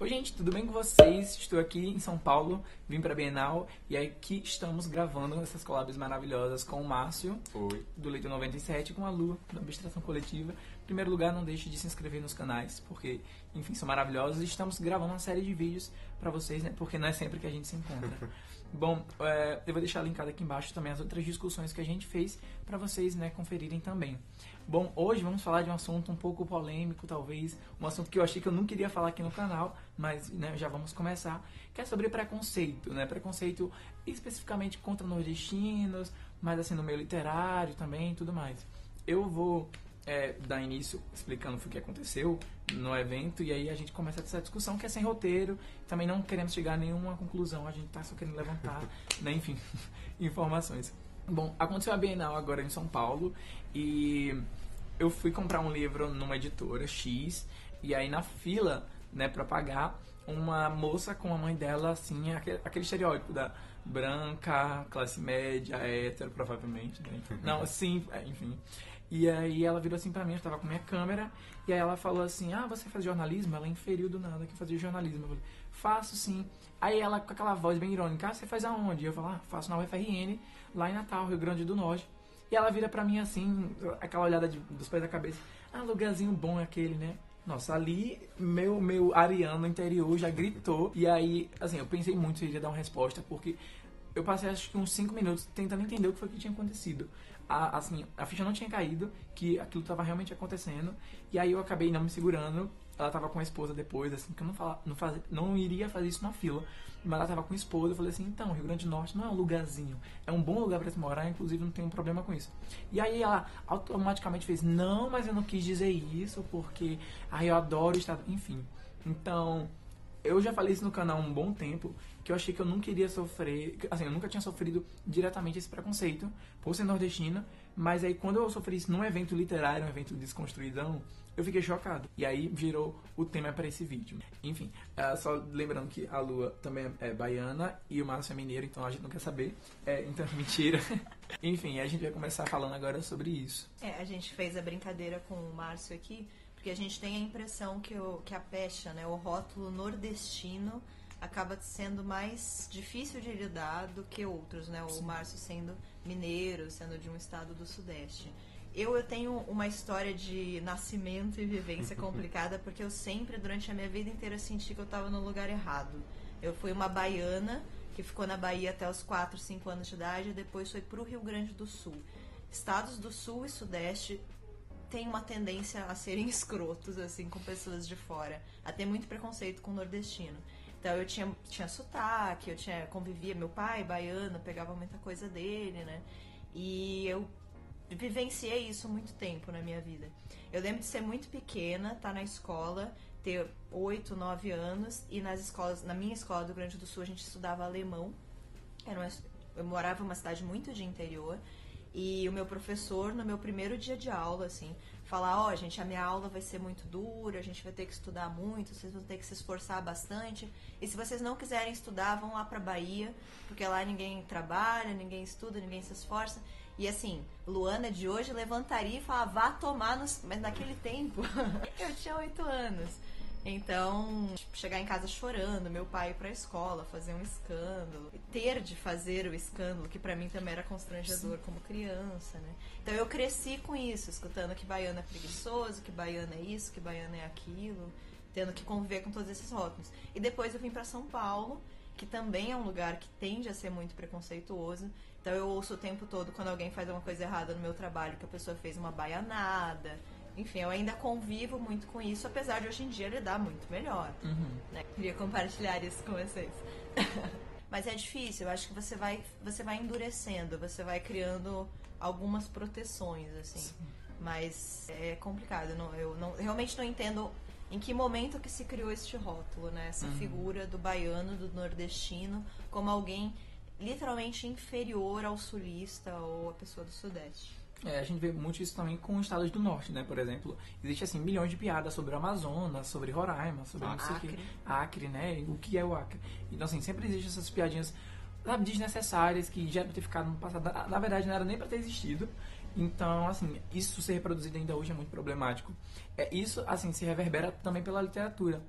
Oi, gente, tudo bem com vocês? Estou aqui em São Paulo, vim para a Bienal e aqui estamos gravando essas collabs maravilhosas com o Márcio, Oi. do Leitor 97, e com a Lu, da Abstração Coletiva. Em primeiro lugar, não deixe de se inscrever nos canais, porque, enfim, são maravilhosos e estamos gravando uma série de vídeos para vocês, né? Porque não é sempre que a gente se encontra. Bom, eu vou deixar linkado aqui embaixo também as outras discussões que a gente fez para vocês, né, conferirem também. Bom, hoje vamos falar de um assunto um pouco polêmico, talvez, um assunto que eu achei que eu não queria falar aqui no canal, mas né, já vamos começar, que é sobre preconceito, né? Preconceito especificamente contra nordestinos, mas assim no meio literário também e tudo mais. Eu vou dar início explicando o que aconteceu no evento e aí a gente começa essa discussão que é sem roteiro, também não queremos chegar a nenhuma conclusão, a gente tá só querendo levantar, né, enfim, informações. Bom, aconteceu a Bienal agora em São Paulo e eu fui comprar um livro numa editora X e aí na fila, né, pra pagar, uma moça com a mãe dela, assim, aquele estereótipo da branca, classe média, hétero, provavelmente, né? Não, assim, enfim. E aí ela virou assim pra mim, eu tava com minha câmera, e aí ela falou assim, você faz jornalismo? Ela inferiu do nada que fazia jornalismo. Eu falei, faço sim. Aí ela com aquela voz bem irônica, você faz aonde? E eu falo, faço na UFRN, lá em Natal, Rio Grande do Norte. E ela vira pra mim assim, aquela olhada dos pés da cabeça, lugarzinho bom é aquele, né? Nossa, ali meu ariano interior já gritou. E aí, assim, eu pensei muito se iria dar uma resposta, porque eu passei acho que uns 5 minutos tentando entender o que foi que tinha acontecido. A ficha não tinha caído, que aquilo estava realmente acontecendo. E aí eu acabei não me segurando. Ela estava com a esposa depois, assim, que eu não iria fazer isso na fila. Mas ela estava com a esposa, eu falei assim, então, Rio Grande do Norte não é um lugarzinho, é um bom lugar para se morar, inclusive não tem um problema com isso. E aí ela automaticamente fez, não, mas eu não quis dizer isso, porque eu adoro o estado, enfim. Então, eu já falei isso no canal há um bom tempo, que eu achei que eu não queria sofrer, assim, eu nunca tinha sofrido diretamente esse preconceito, por ser nordestina, mas aí quando eu sofri isso num evento literário, um evento desconstruidão, eu fiquei chocado. E aí virou o tema para esse vídeo. Enfim, só lembrando que a Lua também é baiana e o Márcio é mineiro, então a gente não quer saber. Então, mentira. Enfim, a gente vai começar falando agora sobre isso. A gente fez a brincadeira com o Márcio aqui, porque a gente tem a impressão que a pecha, né, o rótulo nordestino, acaba sendo mais difícil de lidar do que outros, né? O Márcio sendo mineiro, sendo de um estado do Sudeste. Eu tenho uma história de nascimento e vivência complicada, porque eu sempre, durante a minha vida inteira, senti que eu estava no lugar errado. Eu fui uma baiana, que ficou na Bahia até os 4, 5 anos de idade, e depois foi para o Rio Grande do Sul. Estados do Sul e Sudeste têm uma tendência a serem escrotos, assim, com pessoas de fora, a ter muito preconceito com o nordestino. Então eu tinha sotaque, convivia, meu pai baiano, pegava muita coisa dele, né? E eu vivenciei isso muito tempo na minha vida. Eu lembro de ser muito pequena, estar na escola, ter 8, 9 anos, e na minha escola do Rio Grande do Sul a gente estudava alemão. Eu morava em uma cidade muito de interior, e o meu professor, no meu primeiro dia de aula, assim, falar, gente, a minha aula vai ser muito dura, a gente vai ter que estudar muito, vocês vão ter que se esforçar bastante, e se vocês não quiserem estudar, vão lá pra Bahia, porque lá ninguém trabalha, ninguém estuda, ninguém se esforça. E assim, Luana de hoje levantaria e falava, vá tomar mas naquele tempo, eu tinha 8 anos. Então, chegar em casa chorando, meu pai ir pra escola, fazer um escândalo, ter de fazer o escândalo, que pra mim também era constrangedor como criança, né? Então eu cresci com isso, escutando que baiano é preguiçoso, que baiano é isso, que baiano é aquilo, tendo que conviver com todos esses rótulos. E depois eu vim pra São Paulo, que também é um lugar que tende a ser muito preconceituoso. Então eu ouço o tempo todo quando alguém faz uma coisa errada no meu trabalho, que a pessoa fez uma baianada. Enfim, eu ainda convivo muito com isso, apesar de hoje em dia lidar muito melhor. Né? Queria compartilhar isso com vocês. Mas é difícil, eu acho que você vai endurecendo, você vai criando algumas proteções, assim. Sim. Mas é complicado, eu realmente não entendo em que momento que se criou este rótulo, né? Essa figura do baiano, do nordestino, como alguém literalmente inferior ao sulista ou à pessoa do Sudeste. A gente vê muito isso também com os estados do Norte, né? Por exemplo, existe assim milhões de piadas sobre o Amazonas, sobre Roraima, sobre não sei o que. Acre, né? O que é o Acre? Então, assim, sempre existem essas piadinhas, sabe, desnecessárias que já devem ter ficado no passado. Na verdade, não era nem pra ter existido. Então, assim, isso ser reproduzido ainda hoje é muito problemático. Isso, assim, se reverbera também pela literatura.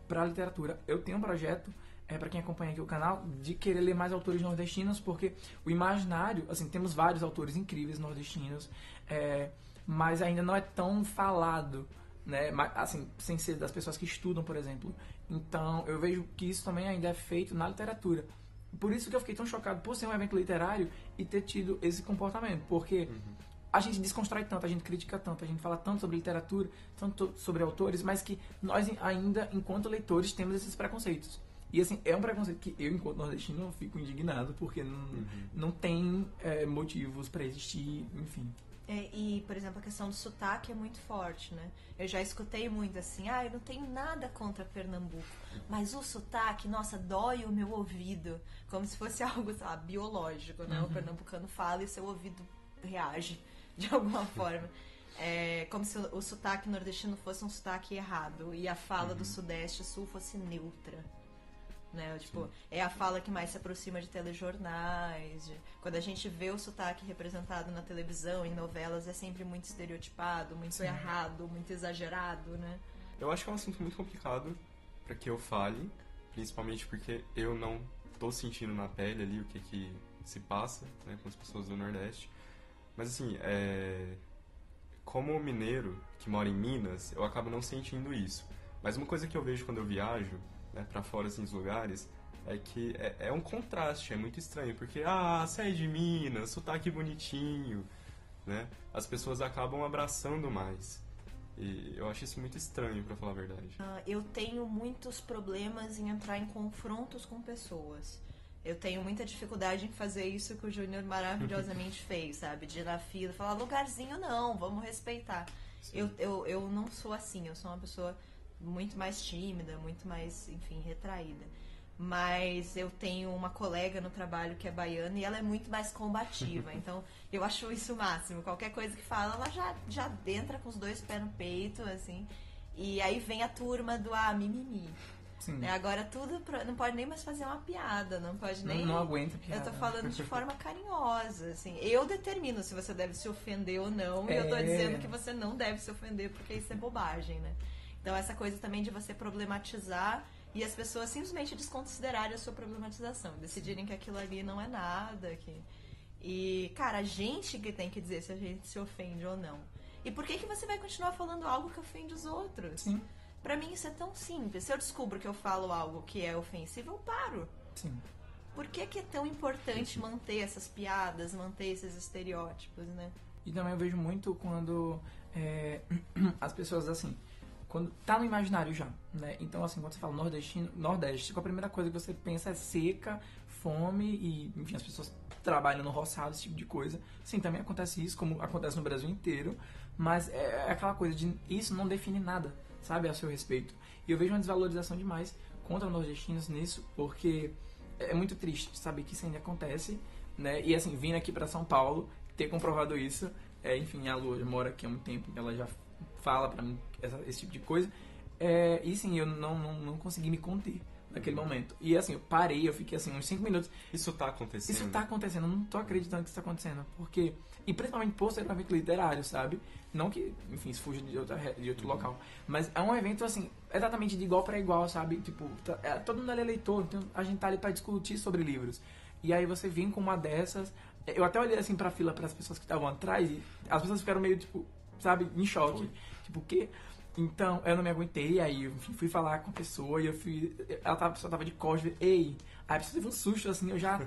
para a literatura. Eu tenho um projeto, para quem acompanha aqui o canal, de querer ler mais autores nordestinos, porque o imaginário, assim, temos vários autores incríveis nordestinos, mas ainda não é tão falado, né? Assim, sem ser das pessoas que estudam, por exemplo. Então, eu vejo que isso também ainda é feito na literatura. Por isso que eu fiquei tão chocado por ser um evento literário e ter tido esse comportamento, porque a gente desconstrói tanto, a gente critica tanto, a gente fala tanto sobre literatura, tanto sobre autores, mas que nós ainda, enquanto leitores, temos esses preconceitos. E assim, é um preconceito que eu, enquanto nordestino, fico indignado, porque não tem motivos para existir, enfim. E, por exemplo, a questão do sotaque é muito forte, né? Eu já escutei muito assim, eu não tenho nada contra Pernambuco, mas o sotaque, nossa, dói o meu ouvido, como se fosse algo, sabe, biológico, né? O pernambucano fala e seu ouvido reage de alguma forma. É como se o sotaque nordestino fosse um sotaque errado e a fala do sudeste e sul fosse neutra. Né? Tipo, é a fala que mais se aproxima de telejornais. Quando a gente vê o sotaque representado na televisão, em novelas, é sempre muito estereotipado, muito errado, muito exagerado, né? Eu acho que é um assunto muito complicado para que eu fale, principalmente porque eu não tô sentindo na pele ali o que se passa, né, com as pessoas do Nordeste. Mas assim, como mineiro que mora em Minas, eu acabo não sentindo isso. Mas uma coisa que eu vejo quando eu viajo, né, para fora assim, dos lugares, é que é um contraste, é muito estranho, porque você é de Minas, sotaque bonitinho, né? As pessoas acabam abraçando mais. E eu acho isso muito estranho, pra falar a verdade. Eu tenho muitos problemas em entrar em confrontos com pessoas. Eu tenho muita dificuldade em fazer isso que o Júnior maravilhosamente fez, sabe? De ir na fila e falar, lugarzinho não, vamos respeitar. Eu não sou assim, eu sou uma pessoa muito mais tímida, muito mais, enfim, retraída. Mas eu tenho uma colega no trabalho que é baiana e ela é muito mais combativa. Então, eu acho isso o máximo. Qualquer coisa que fala, ela já entra com os dois pés no peito, assim. E aí vem a turma do mimimi. Sim. Agora tudo não pode nem mais fazer uma piada, não pode nem... Não aguenta piada. Eu tô falando de forma carinhosa, assim. Eu determino se você deve se ofender ou não. E eu tô dizendo que você não deve se ofender, porque isso é bobagem, né? Então, essa coisa também de você problematizar e as pessoas simplesmente desconsiderarem a sua problematização, decidirem que aquilo ali não é nada. E, cara, a gente que tem que dizer se a gente se ofende ou não. E por que você vai continuar falando algo que ofende os outros? Sim. Pra mim isso é tão simples. Se eu descubro que eu falo algo que é ofensivo, eu paro. Sim. Por que é tão importante manter essas piadas, manter esses estereótipos, né? E também eu vejo muito quando as pessoas, assim, quando tá no imaginário já, né? Então, assim, quando você fala Nordeste, a primeira coisa que você pensa é seca, fome e, enfim, as pessoas trabalham no roçado, esse tipo de coisa. Sim, também acontece isso, como acontece no Brasil inteiro, mas é aquela coisa de isso não define nada, sabe, a seu respeito. E eu vejo uma desvalorização demais contra os nordestinos nisso, porque é muito triste saber que isso ainda acontece, né? E, assim, vindo aqui pra São Paulo, ter comprovado isso, enfim, a Lu mora aqui há um tempo, ela já fala pra mim esse tipo de coisa, e sim, eu não consegui me conter naquele momento. E assim, eu parei, eu fiquei assim uns 5 minutos. Isso tá acontecendo? Isso tá acontecendo, eu não tô acreditando que isso tá acontecendo, porque, e principalmente por ser um evento literário, sabe? Não que, enfim, isso fuja de outro local, mas é um evento assim, exatamente de igual pra igual, sabe? Tipo, todo mundo ali é leitor, então a gente tá ali pra discutir sobre livros. E aí você vem com uma dessas, eu até olhei assim pra fila, pras pessoas que estavam atrás, e as pessoas ficaram meio, tipo, sabe, em choque. Tipo, o quê? Então, eu não me aguentei, aí eu fui falar com a pessoa e a pessoa tava de costas, ei, aí a pessoa teve um susto, assim, eu já,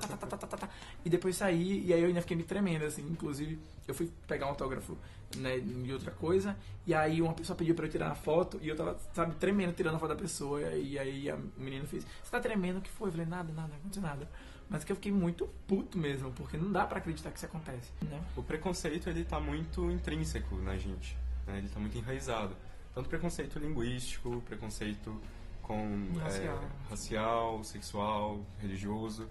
e depois saí, e aí eu ainda fiquei me tremendo, assim, inclusive, eu fui pegar um autógrafo, né, de outra coisa, e aí uma pessoa pediu pra eu tirar uma foto, e eu tava, sabe, tremendo, tirando a foto da pessoa, e aí a menina fez, você tá tremendo, o que foi? Eu falei, nada, não aconteceu nada. Mas que eu fiquei muito puto mesmo, porque não dá pra acreditar que isso acontece, né? O preconceito, ele tá muito intrínseco na gente, né? Ele tá muito enraizado. Tanto preconceito linguístico, preconceito racial, sexual, religioso.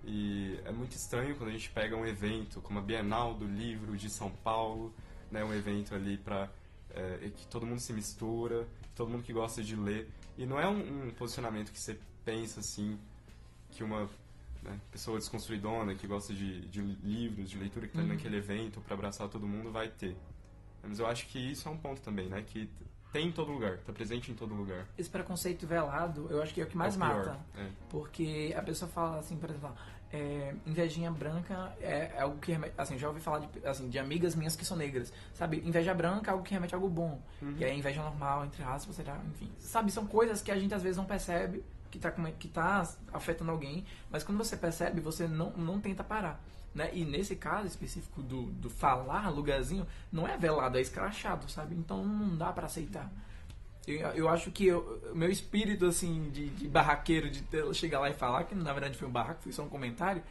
E é muito estranho quando a gente pega um evento como a Bienal do Livro de São Paulo, né? Um evento ali que todo mundo se mistura, todo mundo que gosta de ler. E não é um posicionamento que você pensa assim, que uma pessoa desconstruidona que gosta de livros, de leitura, que está naquele evento para abraçar todo mundo vai ter. Mas eu acho que isso é um ponto também, né? Que tem em todo lugar, tá presente em todo lugar. Esse preconceito velado, eu acho que é o que mais É o pior, mata. é. Porque a pessoa fala assim, por exemplo, invejinha branca é algo que remete, assim, já ouvi falar de amigas minhas que são negras, sabe? Inveja branca é algo que remete a algo bom. E aí inveja normal, entre aspas, será, enfim. Sabe, são coisas que a gente às vezes não percebe que tá afetando alguém, mas quando você percebe, você não tenta parar. Né? E nesse caso específico do falar lugarzinho, não é velado, é escrachado, sabe? Então não dá pra aceitar. Eu acho que o meu espírito, assim, de barraqueiro, de chegar lá e falar, que na verdade foi um barraco, foi só um comentário,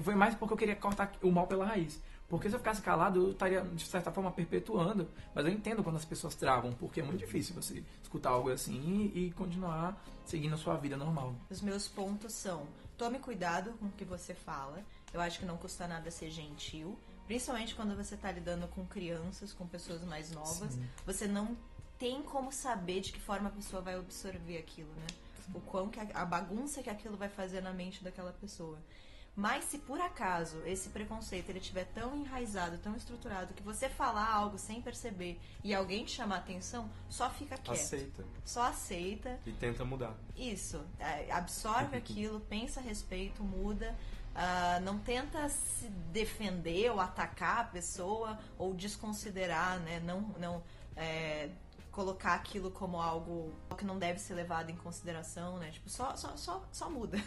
foi mais porque eu queria cortar o mal pela raiz. Porque se eu ficasse calado, eu estaria, de certa forma, perpetuando. Mas eu entendo quando as pessoas travam, porque é muito difícil você escutar algo assim e continuar seguindo a sua vida normal. Os meus pontos são: tome cuidado com o que você fala. Eu acho que não custa nada ser gentil. Principalmente quando você está lidando com crianças, com pessoas mais novas. Sim. Você não tem como saber de que forma a pessoa vai absorver aquilo, né? Sim. O quão que a bagunça que aquilo vai fazer na mente daquela pessoa. Mas se por acaso esse preconceito ele estiver tão enraizado, tão estruturado, que você falar algo sem perceber e alguém te chamar a atenção, só fica quieto. Aceita. Só aceita. E tenta mudar. Isso. Absorve aquilo, pensa a respeito, muda. Não tenta se defender ou atacar a pessoa ou desconsiderar, né? Não colocar aquilo como algo que não deve ser levado em consideração, né? Tipo, só muda.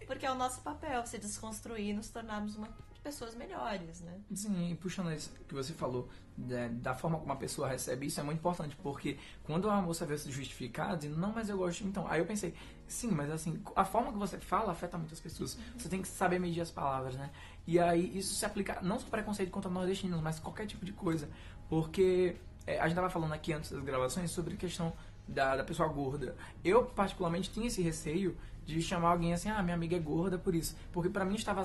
Porque é o nosso papel, se desconstruir e nos tornarmos pessoas melhores, né? Sim, e puxando isso que você falou, da forma como a pessoa recebe isso, é muito importante, porque quando a moça veio se justificar, dizendo, não, mas eu gosto, então, aí eu pensei, sim, mas assim, a forma que você fala afeta muitas pessoas, você tem que saber medir as palavras, né? E aí isso se aplica, não só preconceito contra nordestinos, mas qualquer tipo de coisa, porque a gente tava falando aqui antes das gravações sobre a questão da pessoa gorda. Eu, particularmente, tinha esse receio de chamar alguém assim, minha amiga é gorda por isso. Porque pra mim estava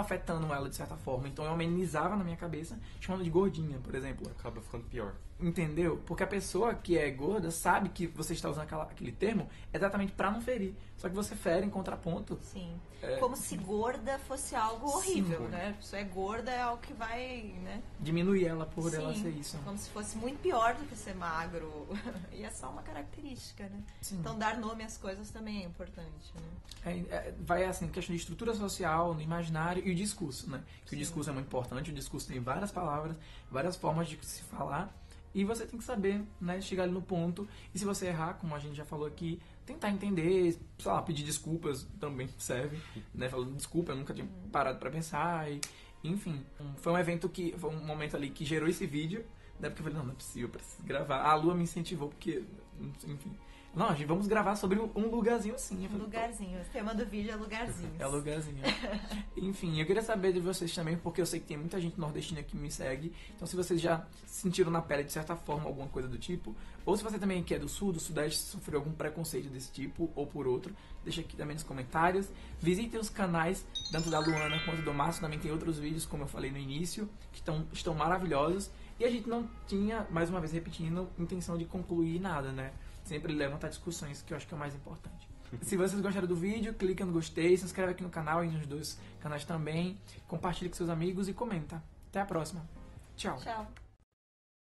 afetando ela de certa forma. Então eu amenizava na minha cabeça, chamando de gordinha, por exemplo. Acaba ficando pior. Entendeu? Porque a pessoa que é gorda sabe que você está usando aquele termo exatamente pra não ferir. Só que você fere em contraponto. Sim. Como se gorda fosse algo horrível, Sim. né? A pessoa é gorda, é algo que vai, né? Diminuir ela por ela ser isso. Como se fosse muito pior do que ser magro. E é só uma característica, né? Sim. Então dar nome às coisas também é importante, né? Vai assim, questão de estrutura social, no imaginário e o discurso, né? Que o discurso é muito importante, o discurso tem várias palavras, várias formas de se falar. E você tem que saber, né, chegar ali no ponto. E se você errar, como a gente já falou aqui, tentar entender, sei lá, pedir desculpas também serve, né? Falando desculpa, eu nunca tinha parado pra pensar. Enfim, foi um evento foi um momento ali que gerou esse vídeo, né? Porque eu falei, não é possível, eu preciso gravar. A Lua me incentivou, porque, enfim... Não, gente, vamos gravar sobre um lugarzinho assim. Um lugarzinho. O tema do vídeo é lugarzinhos. É lugarzinho. Enfim, eu queria saber de vocês também, porque eu sei que tem muita gente nordestina que me segue. Então, se vocês já sentiram na pele, de certa forma, alguma coisa do tipo, ou se você também que é do sul, do sudeste, sofreu algum preconceito desse tipo ou por outro, deixa aqui também nos comentários. Visitem os canais, tanto da Luana quanto do Márcio. Também tem outros vídeos, como eu falei no início, que estão maravilhosos. E a gente não tinha, mais uma vez repetindo, intenção de concluir nada, né? Sempre levantar discussões, que eu acho que é o mais importante. Se vocês gostaram do vídeo, clica no gostei, se inscreve aqui no canal e nos dois canais também. Compartilhe com seus amigos e comenta. Até a próxima. Tchau. Tchau.